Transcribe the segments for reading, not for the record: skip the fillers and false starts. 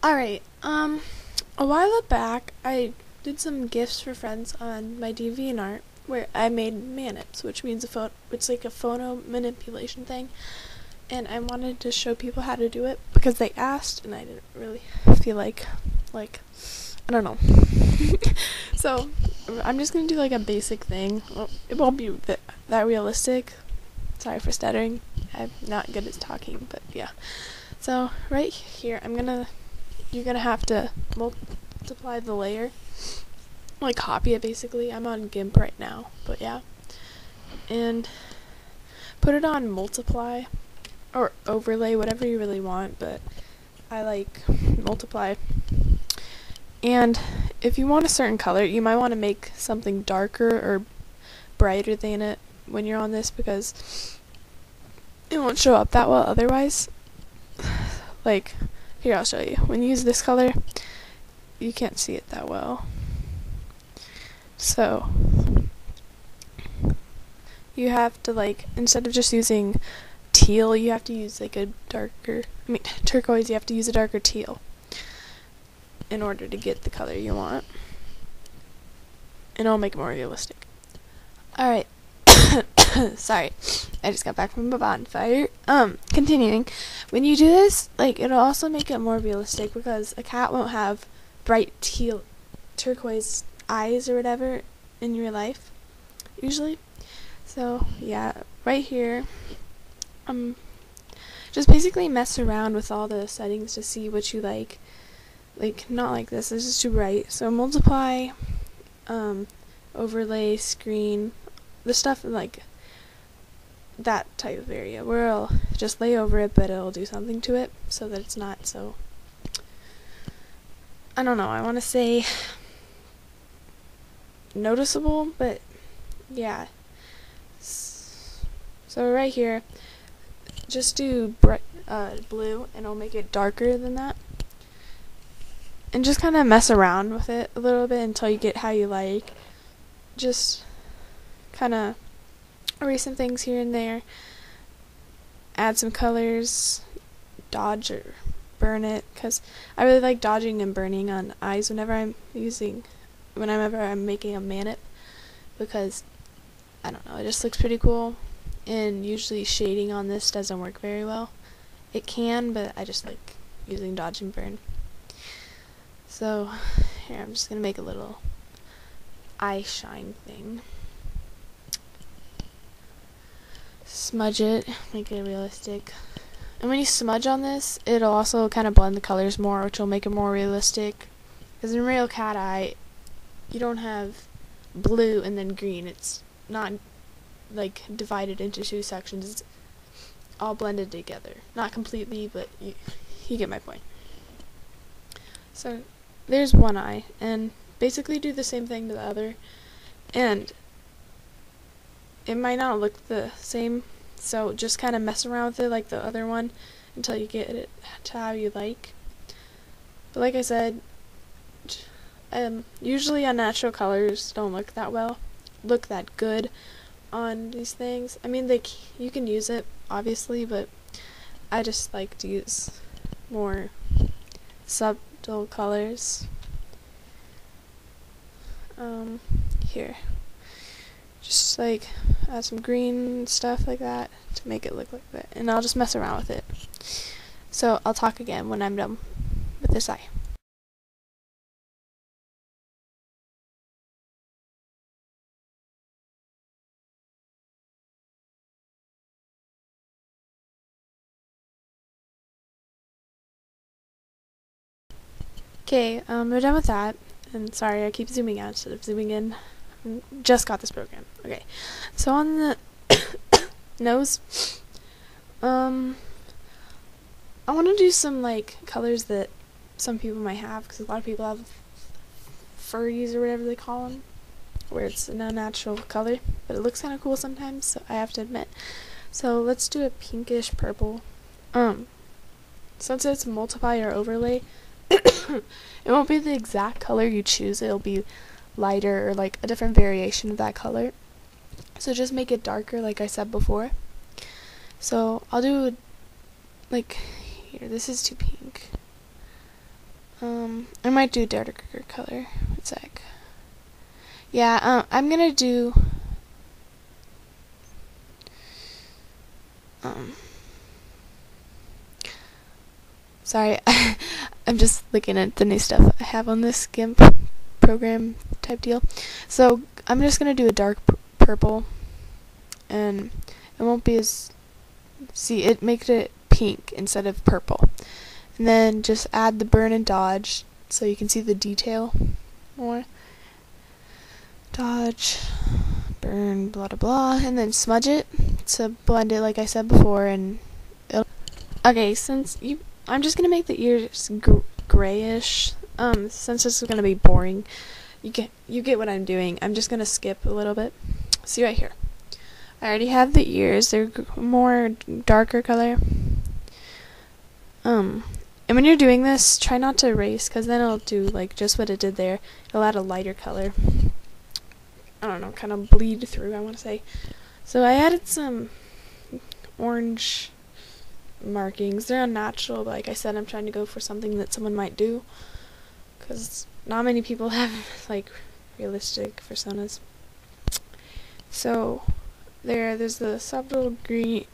Alright, a while back I did some gifts for friends on my DeviantArt where I made manips, which means it's like a photo manipulation thing, and I wanted to show people how to do it because they asked and I didn't really feel like I don't know. So I'm just gonna do like a basic thing. Well, it won't be that realistic. Sorry for stuttering. I'm not good at talking, but yeah. So right here, you're gonna have to multiply the layer, like copy it basically. I'm on GIMP right now, but yeah. And put it on multiply or overlay, whatever you really want, but I like multiply. And if you want a certain color, you might want to make something darker or brighter than it when you're on this because it won't show up that well otherwise. Like, here, I'll show you. When you use this color, you can't see it that well. So, you have to, like, instead of just using teal, you have to use, like, turquoise, you have to use a darker teal in order to get the color you want. And it'll make it more realistic. Alright. Sorry, I just got back from a bonfire. Continuing. When you do this, like, it'll also make it more realistic because a cat won't have bright teal, turquoise eyes or whatever in real life, usually. So, yeah, right here, just basically mess around with all the settings to see what you like. Like, not like this is too bright. So, multiply, overlay, screen, the stuff like that type of area where I'll just lay over it, but it'll do something to it so that it's not so, I don't know, I want to say noticeable, but yeah. So right here, just do blue and it'll make it darker than that. And just kind of mess around with it a little bit until you get how you like. Just kind of erase some things here and there, add some colors, dodge or burn it, because I really like dodging and burning on eyes whenever I'm making a manip, because I don't know, it just looks pretty cool. And usually shading on this doesn't work very well. It can, but I just like using dodge and burn. So here, I'm just gonna make a little eye shine thing. Smudge it, make it realistic. And when you smudge on this, it'll also kind of blend the colors more, which will make it more realistic. Because in real cat eye, you don't have blue and then green. It's not like divided into two sections. It's all blended together. Not completely, but you get my point. So there's one eye, and basically do the same thing to the other. And it might not look the same, so just kind of mess around with it like the other one until you get it to how you like. But like I said, usually unnatural colors don't look that good on these things. I mean, you can use it obviously, but I just like to use more subtle colors. Here. Just like add some green stuff like that to make it look like that, and I'll just mess around with it. So I'll talk again when I'm done with this eye. Okay, we're done with that, and sorry I keep zooming out instead of zooming in. Just got this program. Okay, so on the nose, I want to do some like colors that some people might have, because a lot of people have furries or whatever they call them, where it's an unnatural color, but it looks kind of cool sometimes, so I have to admit. So let's do a pinkish purple. Since it's multiply or overlay, it won't be the exact color you choose. It'll be lighter or like a different variation of that color. So just make it darker, like I said before. So I'll do like here, this is too pink. I might do darker color. One sec. Yeah, I'm gonna do sorry, I'm just looking at the new stuff I have on this GIMP program type deal. So I'm just gonna do a dark purple, and it won't be as, see, it makes it pink instead of purple. And then just add the burn and dodge so you can see the detail more. Dodge, burn, blah blah blah, and then smudge it to blend it like I said before. And okay, I'm just gonna make the ears grayish. Since this is gonna be boring, you get what I'm doing. I'm just gonna skip a little bit. See right here. I already have the ears. They're more darker color. And when you're doing this, try not to erase, because then it'll do like just what it did there. It'll add a lighter color. I don't know, kind of bleed through, I want to say. So I added some orange markings. They're unnatural, but like I said, I'm trying to go for something that someone might do, because not many people have like realistic personas. So there's the soft little green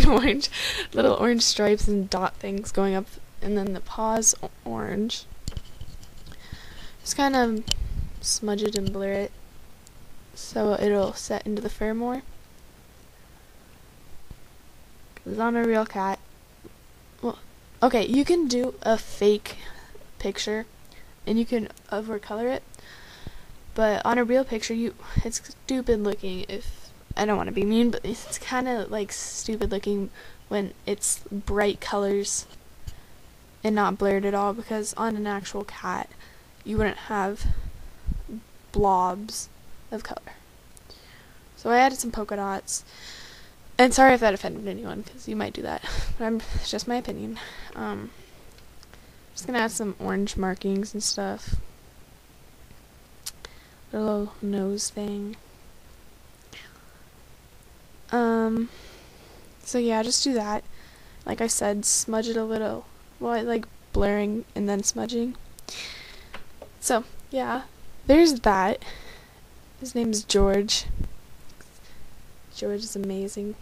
orange, little orange stripes and dot things going up, and then the paws orange. Just kind of smudge it and blur it so it'll set into the fur more. Because on a real cat, well, okay, you can do a fake picture and you can overcolor it, but on a real picture, it's stupid looking. If I don't want to be mean, but it's kind of like stupid looking when it's bright colors and not blurred at all, because on an actual cat you wouldn't have blobs of color. So I added some polka dots, and sorry if that offended anyone, because you might do that, but it's just my opinion. Just gonna add some orange markings and stuff. A little nose thing. So yeah, just do that. Like I said, smudge it a little. Well, I like blurring and then smudging. So yeah, there's that. His name's George. George is amazing.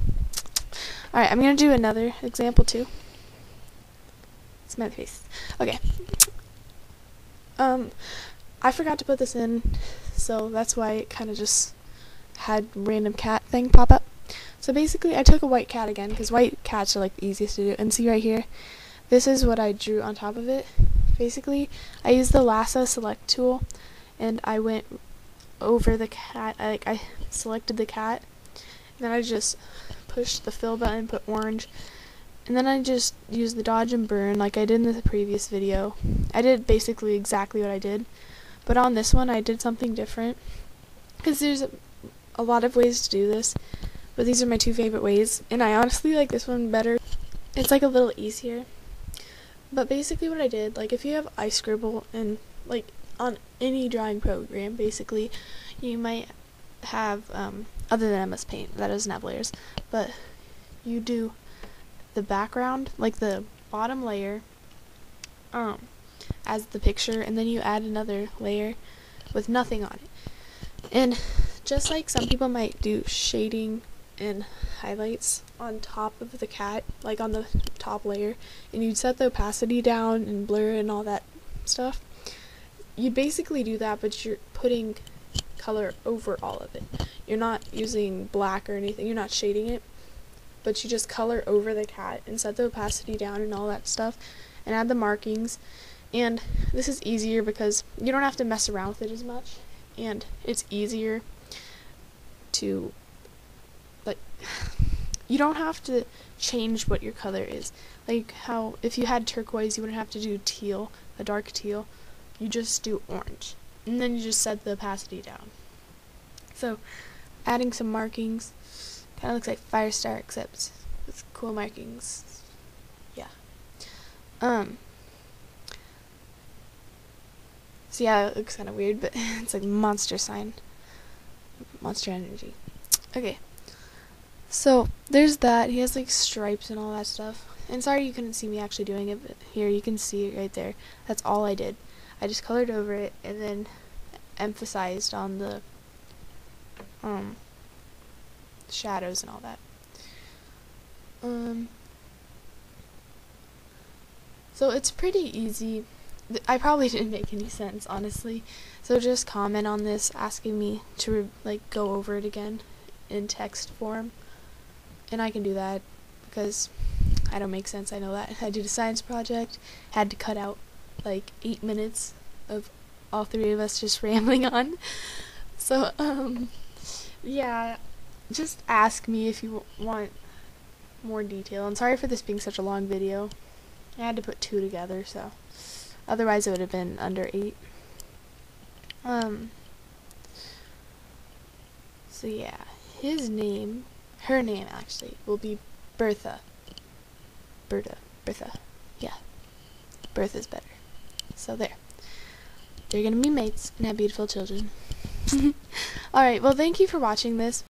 Alright, I'm gonna do another example too. Smiley face. Okay. I forgot to put this in, so that's why it kind of just had random cat thing pop up. So basically, I took a white cat again, because white cats are like the easiest to do. And see right here, this is what I drew on top of it. Basically, I used the lasso select tool, and I went over the cat. I selected the cat, and then I just pushed the fill button, put orange, and then I just used the dodge and burn like I did in the previous video. I did basically exactly what I did, but on this one I did something different, because there's a lot of ways to do this, but these are my two favorite ways, and I honestly like this one better. It's like a little easier. But basically what I did, like if you have iScribble and like on any drawing program, basically you might have other than MS Paint that doesn't have layers, but you do the background, like the bottom layer, as the picture, and then you add another layer with nothing on it. And just like some people might do shading and highlights on top of the cat, like on the top layer, and you'd set the opacity down and blur and all that stuff, you basically do that, but you're putting color over all of it. You're not using black or anything, you're not shading it, but you just color over the cat and set the opacity down and all that stuff, and add the markings. And this is easier because you don't have to mess around with it as much, and it's easier to, like, you don't have to change what your color is. Like how if you had turquoise, you wouldn't have to do teal, a dark teal. You just do orange, and then you just set the opacity down. So adding some markings, kind of looks like Firestar except with cool markings. Yeah. So yeah, it looks kind of weird, but it's like monster sign, monster energy. Okay. So there's that. He has like stripes and all that stuff. And sorry you couldn't see me actually doing it, but here you can see it right there. That's all I did. I just colored over it and then emphasized on the shadows and all that. So it's pretty easy. I probably didn't make any sense, honestly. So just comment on this, asking me to go over it again in text form, and I can do that because I don't make sense. I know that. I did a science project, had to cut out like 8 minutes of all three of us just rambling on. So yeah, just ask me if you want more detail. And sorry for this being such a long video. I had to put 2 together, so otherwise it would have been under 8. So yeah, her name actually will be Bertha. Bertha. Yeah, Bertha's better. So there. They're gonna be mates and have beautiful children. Alright, well thank you for watching this.